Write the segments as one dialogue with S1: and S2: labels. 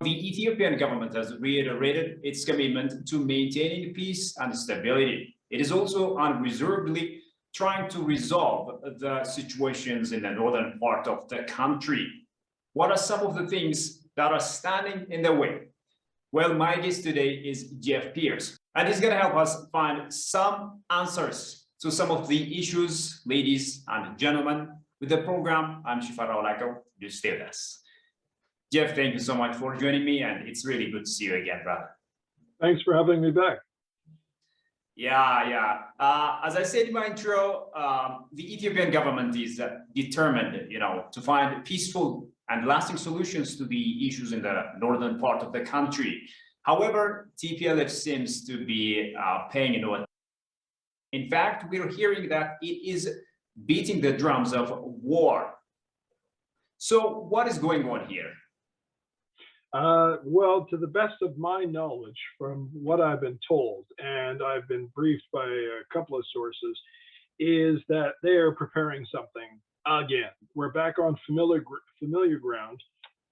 S1: The Ethiopian government has reiterated its commitment to maintaining peace and stability. It is also unreservedly trying to resolve the situations in the northern part of the country. What are some of the things that are standing in the way? Well, my guest today is Jeff Pearce, and he's going to help us find some answers to some of the issues. Ladies and gentlemen, with the program, I'm Shifara Olako. Do stay with us. Jeff, thank you so much for joining me, and it's really good to see you again, brother.
S2: Thanks for having me back.
S1: Yeah. As I said in my intro, the Ethiopian government is determined, to find peaceful and lasting solutions to the issues in the northern part of the country. However, TPLF seems to be paying no attention. In fact, we're hearing that it is beating the drums of war. So what is going on here?
S2: Well, to the best of my knowledge, from what I've been told, and I've been briefed by a couple of sources, is that they are preparing something again. We're back on familiar ground.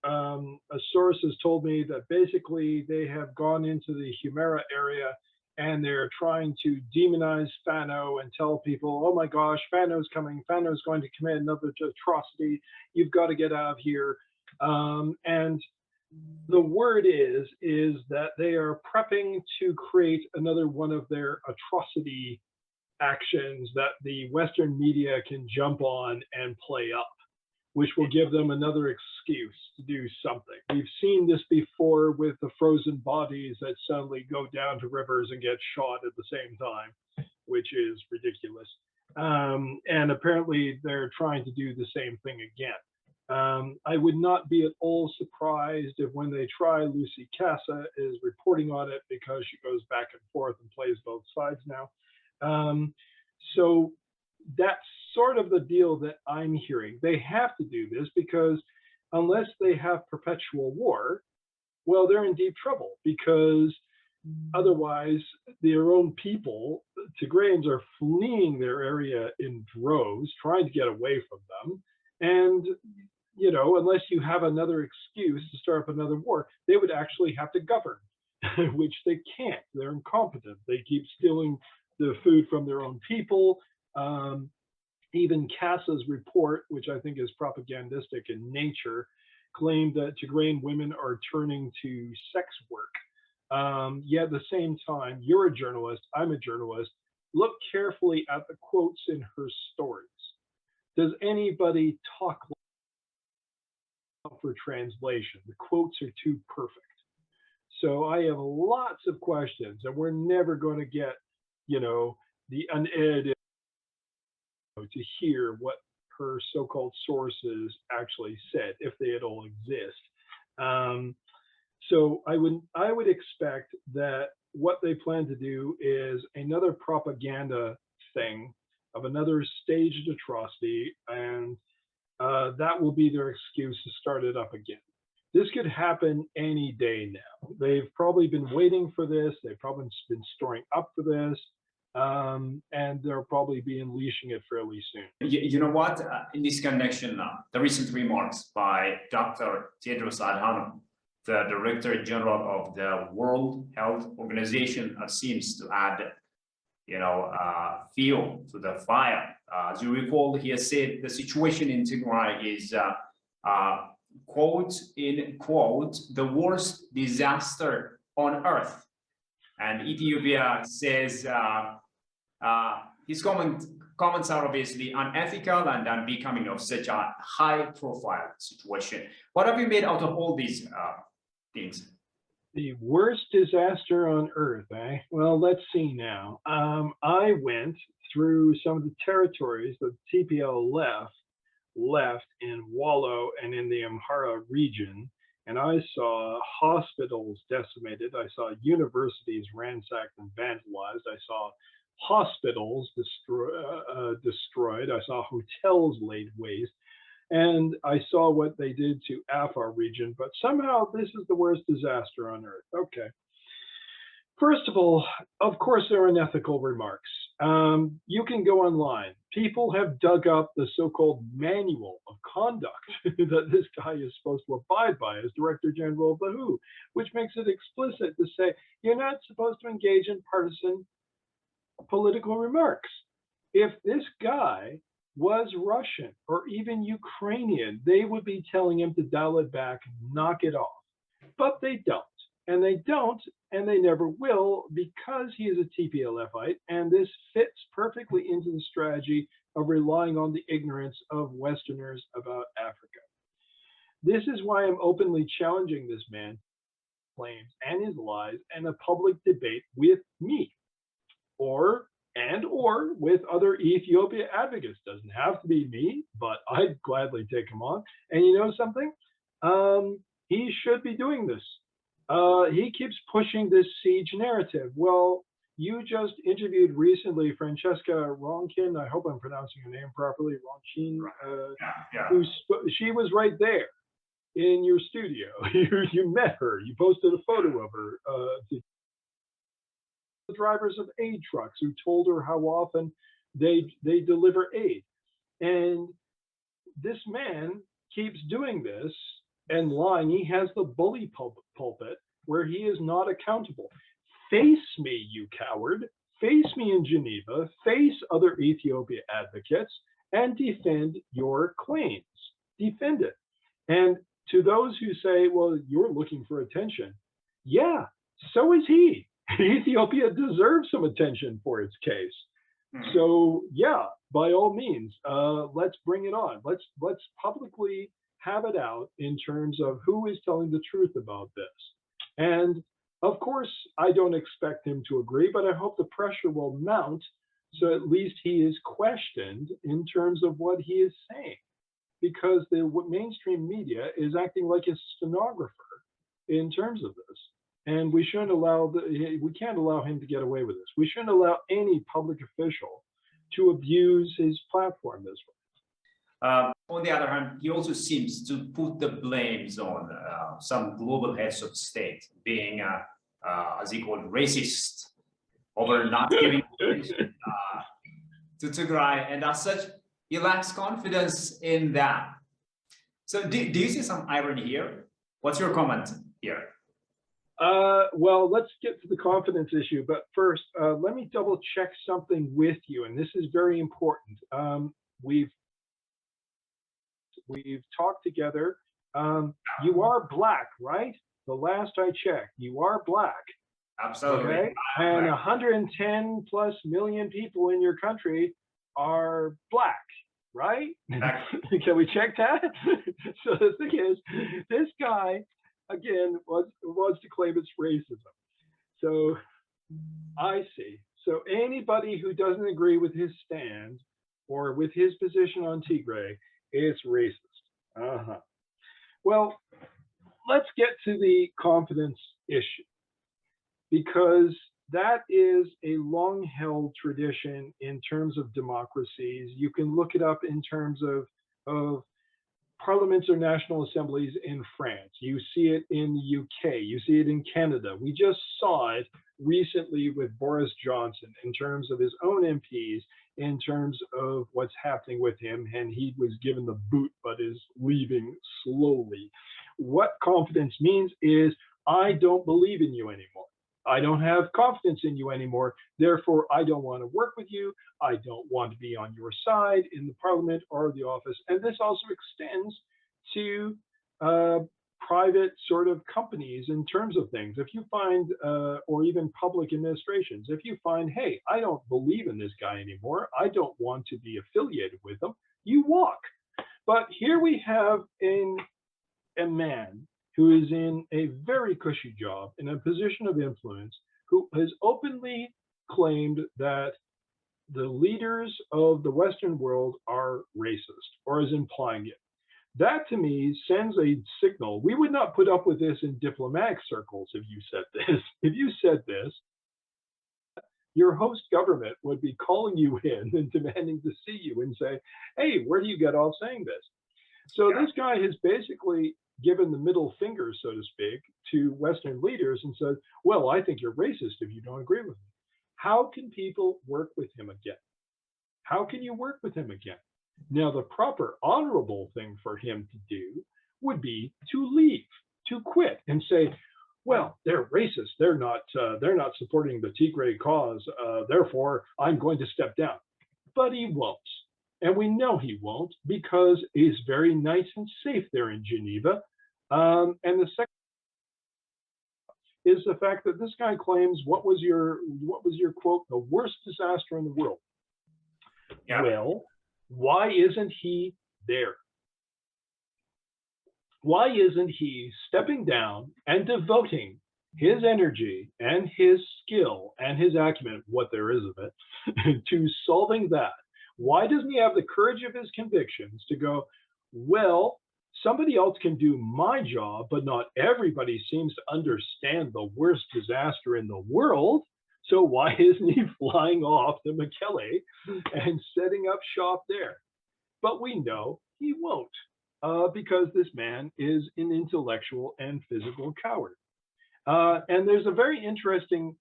S2: A source has told me that basically they have gone into the Humera area and they're trying to demonize Fano and tell people, oh my gosh, Fano's coming, Fano's going to commit another atrocity, you've got to get out of here. And the word is that they are prepping to create another one of their atrocity actions that the Western media can jump on and play up, which will give them another excuse to do something. We've seen this before with the frozen bodies that suddenly go down to rivers and get shot at the same time, which is ridiculous. And apparently they're trying to do the same thing again. I would not be at all surprised if when they try, Lucy Casa is reporting on it because she goes back and forth and plays both sides now. So that's sort of the deal that I'm hearing. They have to do this because unless they have perpetual war, well, they're in deep trouble because otherwise their own people, Tigrayans, are fleeing their area in droves, trying to get away from them. And unless you have another excuse to start up another war, they would actually have to govern, which they can't. They're incompetent. They keep stealing the food from their own people. Even Casa's report, which I think is propagandistic in nature, claimed that Tigrayan women are turning to sex work. Yet at the same time, you're a journalist, I'm a journalist. Look carefully at the quotes in her stories. Does anybody talk for translation? The quotes are too perfect. So I have lots of questions, and we're never going to get, the unedited to hear what her so-called sources actually said, if they at all exist. So I would expect that what they plan to do is another propaganda thing of another staged atrocity, and that will be their excuse to start it up again. This could happen any day now. They've probably been waiting for this. They've probably been storing up for this. And they'll probably be unleashing it fairly soon.
S1: You know what? In this connection, the recent remarks by Dr. Tedros Adhanom, the Director General of the World Health Organization, seems to add, fuel to the fire. As you recall, he has said the situation in Tigray is, quote, in quote, the worst disaster on earth. And Ethiopia says his comments are obviously unethical and unbecoming of such a high-profile situation. What have you made out of all these things?
S2: The worst disaster on earth, eh? Well, let's see now. I went through some of the territories that TPLF left in Wallo and in the Amhara region, and I saw hospitals decimated. I saw universities ransacked and vandalized. I saw hospitals destroyed. I saw hotels laid waste. And I saw what they did to Afar region, but somehow this is the worst disaster on earth. Okay. First of all, of course, there are unethical remarks. You can go online. People have dug up the so-called manual of conduct that this guy is supposed to abide by as Director General of the WHO, which makes it explicit to say you're not supposed to engage in partisan political remarks. If this guy was Russian or even Ukrainian, they would be telling him to dial it back, knock it off. But they don't. And they don't, and they never will, because he is a TPLFite, and this fits perfectly into the strategy of relying on the ignorance of Westerners about Africa. This is why I'm openly challenging this man's claims and his lies in a public debate with me, or with other Ethiopia advocates. Doesn't have to be me, but I'd gladly take him on. And you know something? He should be doing this. He keeps pushing this siege narrative. Well, you just interviewed recently Francesca Ronkin. I hope I'm pronouncing her name properly. Ronkin. She was right there in your studio. You met her. You posted a photo of her. The drivers of aid trucks who told her how often they deliver aid. And this man keeps doing this and lying. He has the bully pulpit where he is not accountable. Face me, you coward. Face me in Geneva. Face other Ethiopia advocates and defend your claims. Defend it. And to those who say, well, you're looking for attention. Yeah, so is he. Ethiopia deserves some attention for its case. So yeah, by all means, let's bring it on. Let's publicly have it out in terms of who is telling the truth about this. And of course, I don't expect him to agree, but I hope the pressure will mount so at least he is questioned in terms of what he is saying, because the mainstream media is acting like a stenographer in terms of this. And we shouldn't we can't allow him to get away with this. We shouldn't allow any public official to abuse his platform this way.
S1: On the other hand, he also seems to put the blames on some global heads of state being, as he called, racist over not giving attention to Tigray, and as such, he lacks confidence in that. So do you see some irony here? What's your comment here?
S2: Well, let's get to the confidence issue, but first, let me double check something with you, and this is very important. We've talked together. You are black, right? The last I checked, you are black.
S1: Absolutely.
S2: Okay? And 110 plus million people in your country are black, right? Can we check that? So the thing is, this guy, again, wants to claim it's racism. So I see. So anybody who doesn't agree with his stand or with his position on Tigray, it's racist. Well, let's get to the confidence issue, because that is a long-held tradition in terms of democracies. You can look it up in terms of parliaments or national assemblies in France. You see it in the UK. You see it in Canada. We just saw it recently with Boris Johnson in terms of his own MPs, in terms of what's happening with him, and he was given the boot but is leaving slowly. What confidence means is, I don't believe in you anymore. I don't have confidence in you anymore. Therefore, I don't want to work with you. I don't want to be on your side in the parliament or the office. And this also extends to private sort of companies in terms of things. If you find, or even public administrations, if you find, hey, I don't believe in this guy anymore, I don't want to be affiliated with him, you walk. But here we have a man who is in a very cushy job, in a position of influence, who has openly claimed that the leaders of the Western world are racist, or is implying it. That, to me, sends a signal. We would not put up with this in diplomatic circles if you said this. If you said this, your host government would be calling you in and demanding to see you and say, hey, where do you get off saying this? So this guy has basically given the middle finger, so to speak, to Western leaders and said, well, I think you're racist if you don't agree with me. How can people work with him again? How can you work with him again? Now, the proper honorable thing for him to do would be to leave, to quit, and say, "Well, they're racist. They're not supporting the Tigray cause. Therefore, I'm going to step down." But he won't, and we know he won't because he's very nice and safe there in Geneva. And the second is the fact that this guy claims, what was your quote? The worst disaster in the world.
S1: Yeah.
S2: Well, why isn't he there? Why isn't he stepping down and devoting his energy and his skill and his acumen, what there is of it, to solving that? Why doesn't he have the courage of his convictions to go, well, somebody else can do my job, but not everybody seems to understand the worst disaster in the world. So why isn't he flying off to Mekelle and setting up shop there? But we know he won't, because this man is an intellectual and physical coward. And there's a very interesting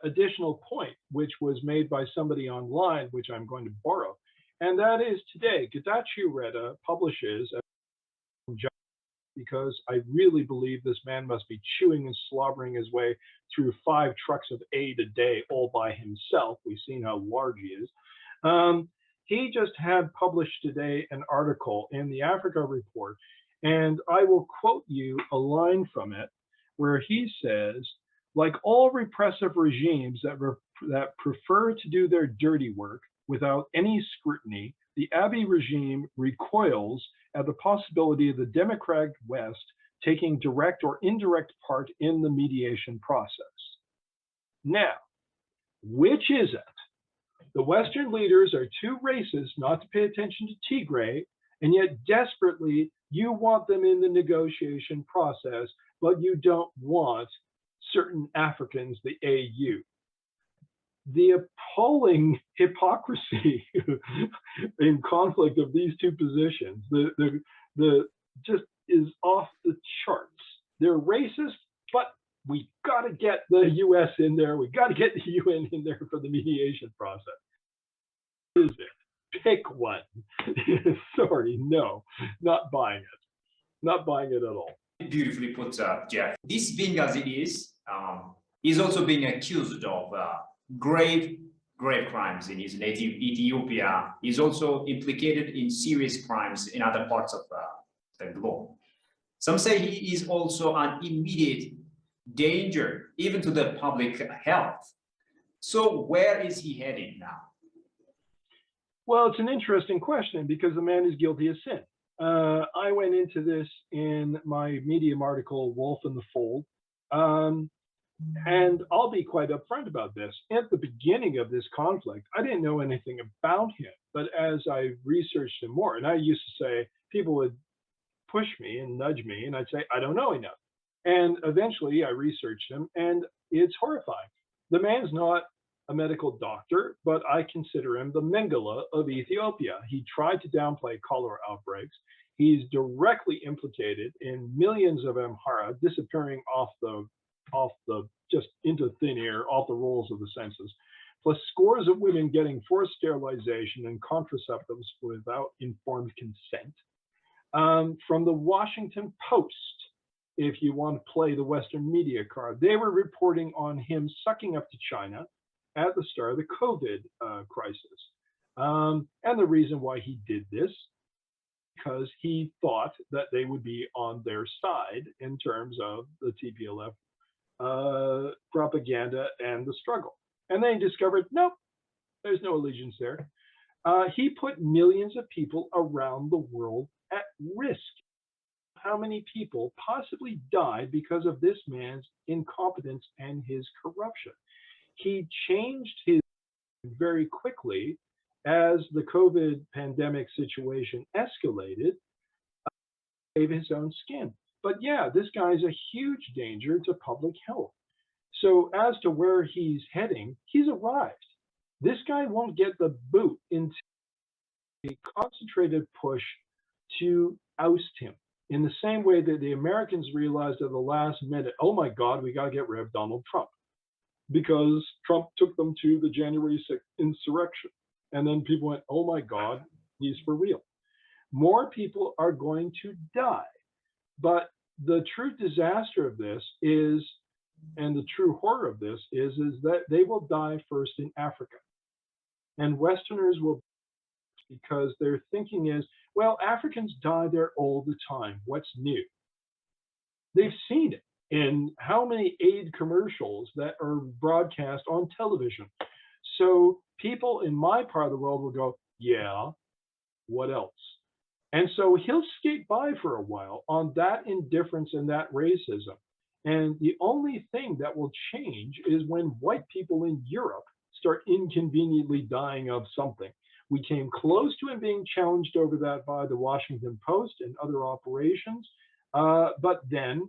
S2: additional point, which was made by somebody online, which I'm going to borrow. And that is today, Getachew Reda publishes, because I really believe this man must be chewing and slobbering his way through 5 trucks of aid a day all by himself. We've seen how large he is. He just had published today an article in the Africa Report, and I will quote you a line from it where he says, like all repressive regimes that prefer to do their dirty work without any scrutiny, the Abiy regime recoils at the possibility of the democratic West taking direct or indirect part in the mediation process. Now, which is it? The Western leaders are too racist not to pay attention to Tigray, and yet desperately you want them in the negotiation process, but you don't want certain Africans, the AU. The appalling hypocrisy in conflict of these two positions, the just is off the charts. They're racist, but we got to get the U.S. in there. We got to get the UN in there for the mediation process. Is it? Pick one. Sorry, no, not buying it. Not buying it at all.
S1: Beautifully put, Jeff. This being as it is also being accused of grave crimes in his native Ethiopia. He's also implicated in serious crimes in other parts of the globe. Some say he is also an immediate danger, even to the public health. So where is he heading now?
S2: Well, it's an interesting question because the man is guilty of sin. I went into this in my Medium article, Wolf in the Fold. And I'll be quite upfront about this. At the beginning of this conflict, I didn't know anything about him. But as I researched him more, and I used to say, people would push me and nudge me, and I'd say, I don't know enough. And eventually I researched him, and it's horrifying. The man's not a medical doctor, but I consider him the Mengele of Ethiopia. He tried to downplay cholera outbreaks. He's directly implicated in millions of Amhara disappearing off the just into thin air, off the rolls of the census, plus scores of women getting forced sterilization and contraceptives without informed consent. From the Washington Post, if you want to play the Western media card, they were reporting on him sucking up to China at the start of the COVID crisis. And the reason why he did this, because he thought that they would be on their side in terms of the TPLF propaganda and the struggle. And they discovered, nope, there's no allegiance there. He put millions of people around the world at risk. How many people possibly died because of this man's incompetence and his corruption? He changed his very quickly as the COVID pandemic situation escalated, gave his own skin. But yeah, this guy's a huge danger to public health. So as to where he's heading, he's arrived. This guy won't get the boot into a concentrated push to oust him. In the same way that the Americans realized at the last minute, oh my God, we got to get rid of Donald Trump. because Trump took them to the January 6th insurrection. And then people went, oh my God, he's for real. More people are going to die. But the true disaster of this is, and the true horror of this is that they will die first in Africa. And Westerners will, because their thinking is, well, Africans die there all the time. What's new? They've seen it in how many aid commercials that are broadcast on television. So people in my part of the world will go, yeah, what else? And so he'll skate by for a while on that indifference and that racism. And the only thing that will change is when white people in Europe start inconveniently dying of something. We came close to him being challenged over that by the Washington Post and other operations, but then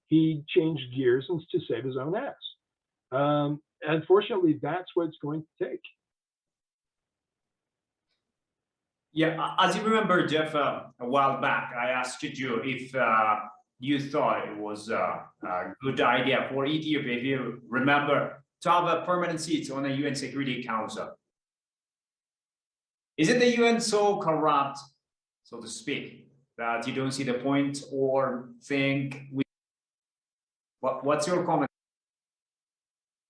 S2: he changed gears and to save his own ass. Unfortunately, that's what it's going to take.
S1: Yeah, as you remember, Jeff, a while back, I asked you if you thought it was a good idea for Ethiopia, if you remember, to have a permanent seat on the UN Security Council. Isn't the UN so corrupt, so to speak, that you don't see the point or think? What's your comment?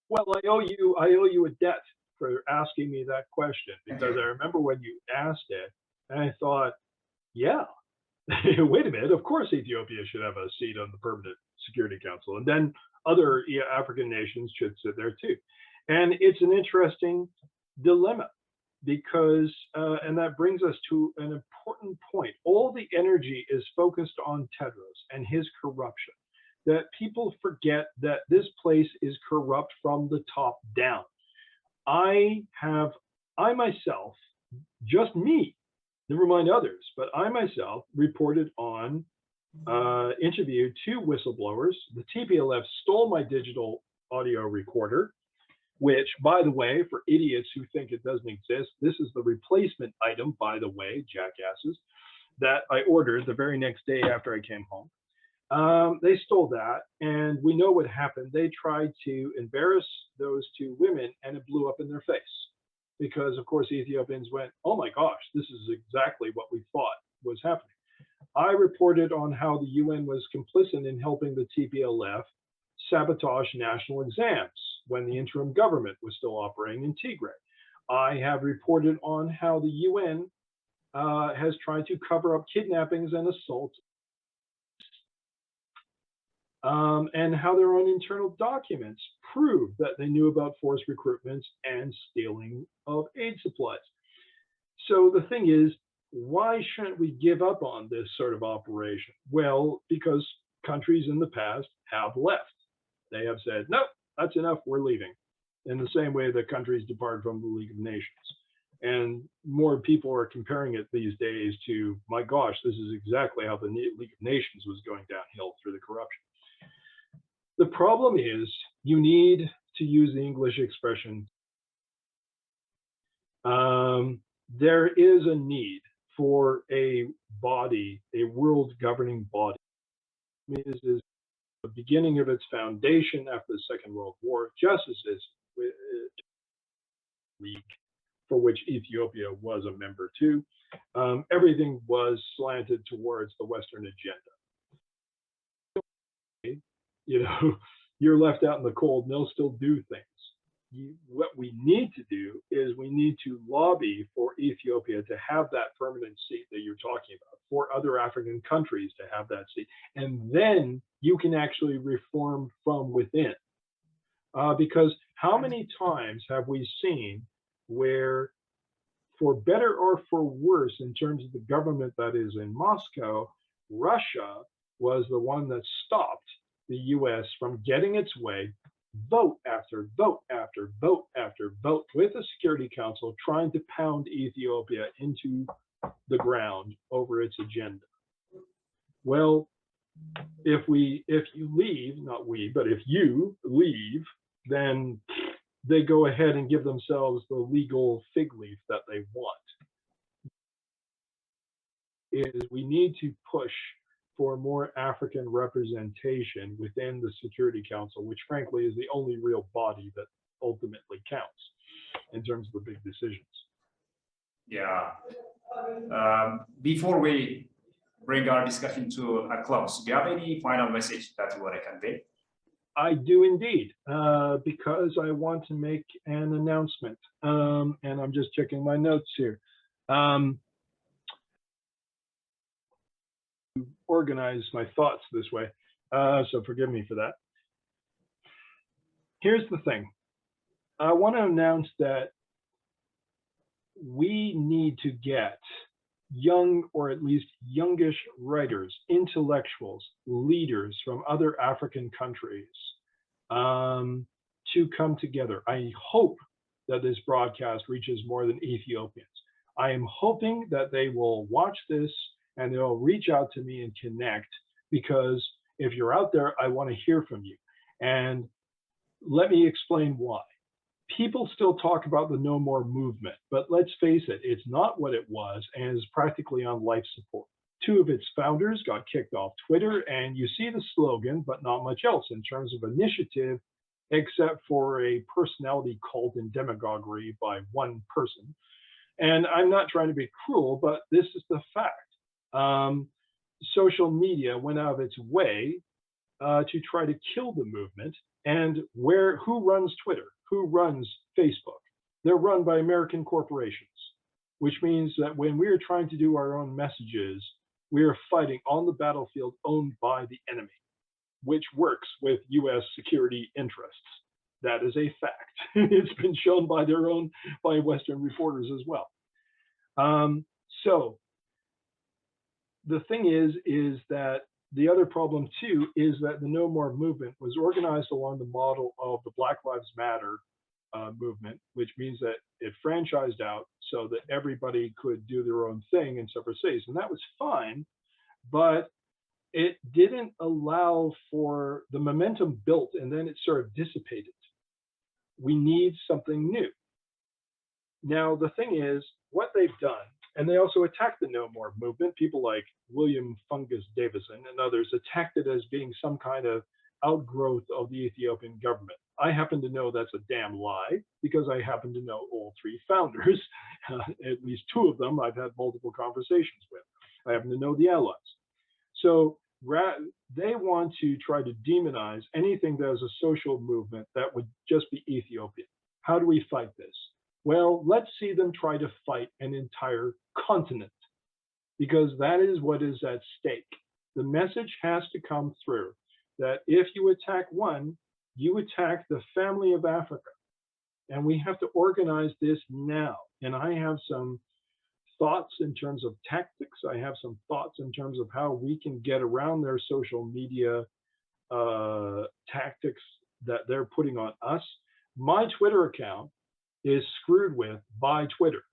S2: Well, I owe you a debt for asking me that question, because I remember when you asked it, and I thought, yeah, wait a minute, of course Ethiopia should have a seat on the Permanent Security Council, and then other African nations should sit there too. And it's an interesting dilemma, because, and that brings us to an important point. All the energy is focused on Tedros and his corruption, that people forget that this place is corrupt from the top down. I myself, just me, never mind others, but I myself reported on, interviewed 2 whistleblowers. The TPLF stole my digital audio recorder, which, by the way, for idiots who think it doesn't exist, this is the replacement item, by the way, jackasses, that I ordered the very next day after I came home. They stole that, and we know what happened. They tried to embarrass those 2 women, and it blew up in their face. Because, of course, Ethiopians went, oh my gosh, this is exactly what we thought was happening. I reported on how the UN was complicit in helping the TPLF sabotage national exams when the interim government was still operating in Tigray. I have reported on how the UN has tried to cover up kidnappings and assaults, and how their own internal documents prove that they knew about forced recruitments and stealing of aid supplies. So the thing is, why shouldn't we give up on this sort of operation? Well, because countries in the past have left. They have said, no, that's enough, we're leaving. In the same way that countries depart from the League of Nations. And more people are comparing it these days to, my gosh, this is exactly how the League of Nations was going downhill through the corruption. The problem is, you need to use the English expression. There is a need for a body, a world governing body. This is the beginning of its foundation after the Second World War, just as this League, for which Ethiopia was a member too. Everything was slanted towards the Western agenda. You know, you're left out in the cold and they'll still do things. What we need to do is we need to lobby for Ethiopia to have that permanent seat that you're talking about, for other African countries to have that seat. And then you can actually reform from within. Because how many times have we seen where, for better or for worse, in terms of the government that is in Moscow, Russia was the one that stopped the US from getting its way, vote after vote after vote after vote, with the Security Council trying to pound Ethiopia into the ground over its agenda. Well, if you leave, not we, but if you leave, then they go ahead and give themselves the legal fig leaf that they want. Is we need to push for more African representation within the Security Council, which frankly is the only real body that ultimately counts in terms of the big decisions.
S1: Yeah. Before we bring our discussion to a close, do you have any final message that you want to convey?
S2: I do indeed, because I want to make an announcement, and I'm just checking my notes here. Organize my thoughts this way, so forgive me for that. Here's the thing. I want to announce that we need to get young, or at least youngish writers, intellectuals, leaders from other African countries to come together. I hope that this broadcast reaches more than Ethiopians. I am hoping that they will watch this and they'll reach out to me and connect, because if you're out there, I want to hear from you. And let me explain why. People still talk about the No More movement, but let's face it, it's not what it was and is practically on life support. Two of its founders got kicked off Twitter, and you see the slogan, but not much else in terms of initiative, except for a personality cult and demagoguery by one person. And I'm not trying to be cruel, but this is the fact. Social media went out of its way to try to kill the movement. And who runs Twitter? Who runs Facebook? They're run by American corporations, which means that when we are trying to do our own messages, we are fighting on the battlefield owned by the enemy, which works with US security interests. That is a fact. It's been shown by Western reporters as well. So the thing is that the other problem too is that the No More movement was organized along the model of the Black Lives Matter movement, which means that it franchised out so that everybody could do their own thing in separate cities. And that was fine, but it didn't allow for the momentum built, and then it sort of dissipated. We need something new. Now, the thing is, what they've done, and they also attacked the No More movement. People like William Fungus Davison and others attacked it as being some kind of outgrowth of the Ethiopian government. I happen to know that's a damn lie, because I happen to know all three founders, at least two of them I've had multiple conversations with. I happen to know the allies. So they want to try to demonize anything that is a social movement that would just be Ethiopian. How do we fight this? Well, let's see them try to fight an entire continent, because that is what is at stake. The message has to come through that if you attack one, you attack the family of Africa. And we have to organize this now. And I have some thoughts in terms of tactics. I have some thoughts in terms of how we can get around their social media tactics that they're putting on us. My Twitter account is screwed with by Twitter.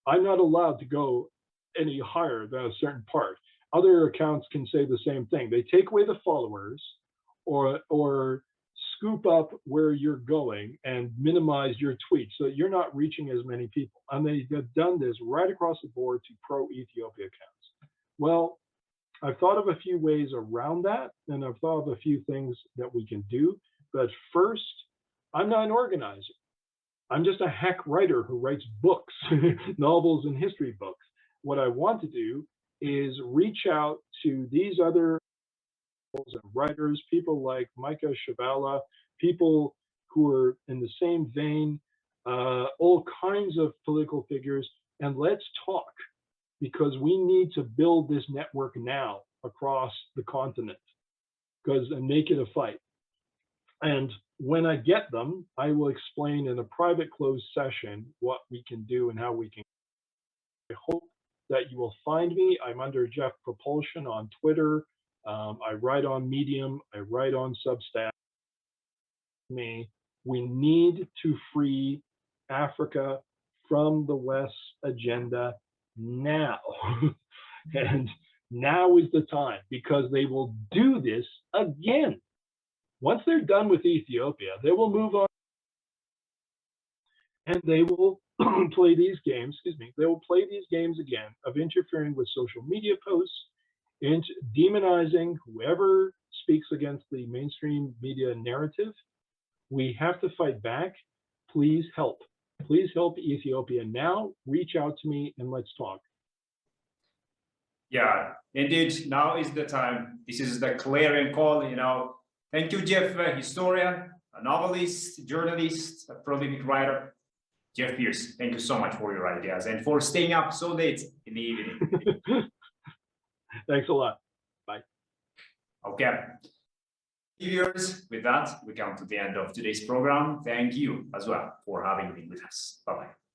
S2: I'm not allowed to go any higher than a certain part. Other accounts can say the same thing. They take away the followers or scoop up where you're going and minimize your tweets so that you're not reaching as many people. And they've done this right across the board to pro-Ethiopia accounts. Well, I've thought of a few ways around that, and I've thought of a few things that we can do. But first, I'm not an organizer. I'm just a hack writer who writes books, novels and history books. What I want to do is reach out to these other writers, people like Micah Shabala, people who are in the same vein, all kinds of political figures, and let's talk, because we need to build this network now across the continent, and make it a fight. And when I get them, I will explain in a private closed session what we can do and how we can. I hope that you will find me. I'm under Jeff Propulsion on Twitter. I write on Medium. I write on Substack. We need to free Africa from the West's agenda now. And now is the time, because they will do this again. Once they're done with Ethiopia, they will move on and they will play these games, they will play these games again of interfering with social media posts into demonizing whoever speaks against the mainstream media narrative. We have to fight back. Please help. Please help Ethiopia now. Reach out to me and let's talk.
S1: Yeah, indeed. Now is the time. This is the clarion call, Thank you, Jeff, a historian, a novelist, journalist, a prolific writer. Jeff Pearce, thank you so much for your ideas and for staying up so late in the evening.
S2: Thanks a lot. Bye.
S1: Okay. Viewers, with that, we come to the end of today's program. Thank you as well for having been with us. Bye-bye.